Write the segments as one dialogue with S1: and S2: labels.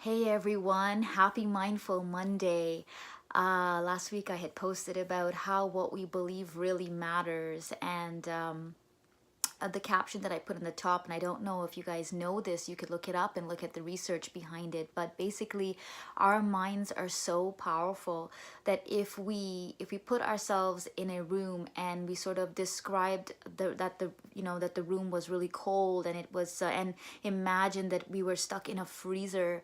S1: Hey everyone, happy Mindful Monday. Last week I had posted about how what we believe really matters, and the caption that I put in the top, and I don't know if you guys know this, you could look it up and look at the research behind it, but basically our minds are so powerful that if we put ourselves in a room and we sort of described that the room was really cold, and it was and imagine that we were stuck in a freezer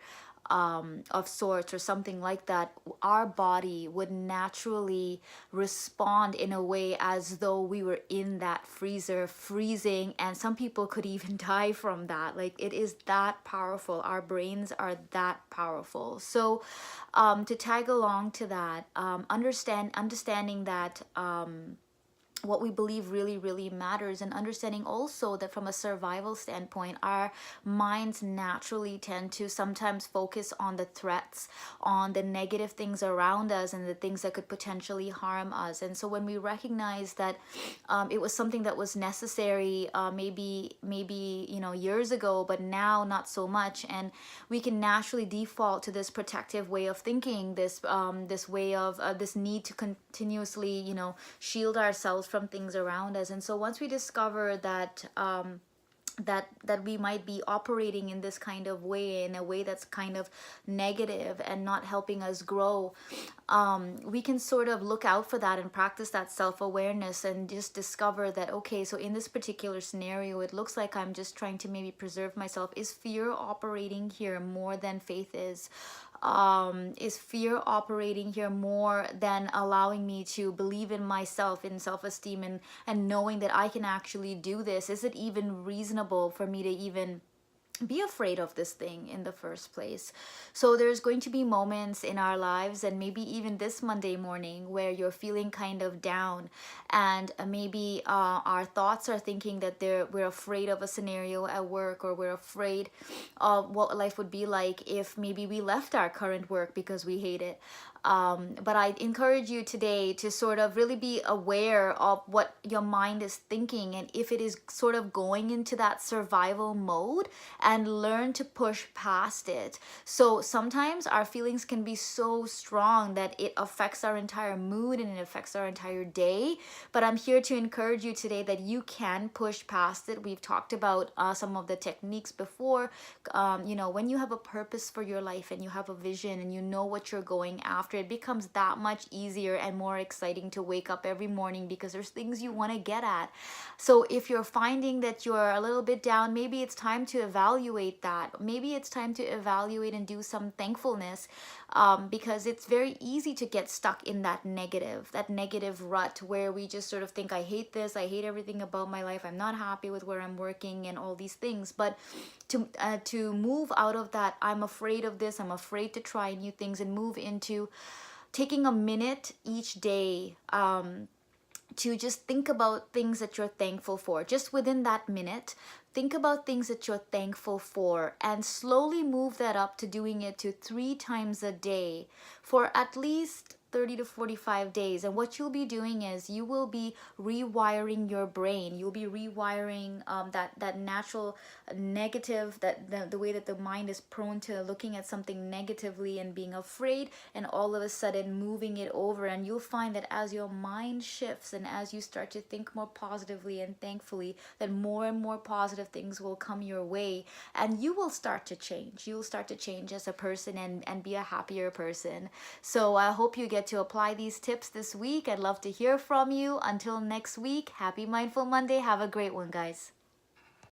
S1: of sorts or something like that, our body would naturally respond in a way as though we were in that freezer freezing, and some people could even die from that. Like, it is that powerful. Our brains are that powerful. So to tag along to that, understanding that what we believe really, really matters, and understanding also that from a survival standpoint, our minds naturally tend to sometimes focus on the threats, on the negative things around us, and the things that could potentially harm us. And so when we recognize that it was something that was necessary, maybe years ago, but now not so much, and we can naturally default to this protective way of thinking, this way of this need to continuously shield ourselves from things around us. And so once we discover that that we might be operating in this kind of way, in a way that's kind of negative and not helping us grow, we can sort of look out for that and practice that self-awareness and just discover that, okay, so in this particular scenario, it looks like I'm just trying to maybe preserve myself. Is fear operating here more than faith is? Is fear operating here more than allowing me to believe in myself, in self-esteem, and knowing that I can actually do this? Is it even reasonable for me to even be afraid of this thing in the first place? So there's going to be moments in our lives, and maybe even this Monday morning, where you're feeling kind of down, and maybe our thoughts are thinking that we're afraid of a scenario at work, or we're afraid of what life would be like if maybe we left our current work because we hate it. But I encourage you today to sort of really be aware of what your mind is thinking, and if it is sort of going into that survival mode, and learn to push past it. So sometimes our feelings can be so strong that it affects our entire mood and it affects our entire day. But I'm here to encourage you today that you can push past it. We've talked about some of the techniques before. When you have a purpose for your life and you have a vision and you know what you're going after, it becomes that much easier and more exciting to wake up every morning because there's things you want to get at. So if you're finding that you're a little bit down, maybe it's time to evaluate that. Maybe it's time to evaluate and do some thankfulness, because it's very easy to get stuck in that negative rut where we just sort of think, I hate this, I hate everything about my life, I'm not happy with where I'm working, and all these things. But to move out of that, I'm afraid of this, I'm afraid to try new things, and move into taking a minute each day to just think about things that you're thankful for. Just within that minute, think about things that you're thankful for, and slowly move that up to doing it to 3 times a day for at least 30 to 45 days. And what you'll be doing is you will be rewiring your brain. You'll be rewiring that natural negative, that the way that the mind is prone to looking at something negatively and being afraid, and all of a sudden moving it over. And you'll find that as your mind shifts and as you start to think more positively and thankfully, that more and more positive things will come your way, and you will start to change. You'll start to change as a person, and be a happier person. So I hope you get to apply these tips this week. I'd love to hear from you. Until next week, happy Mindful Monday. Have a great one, guys.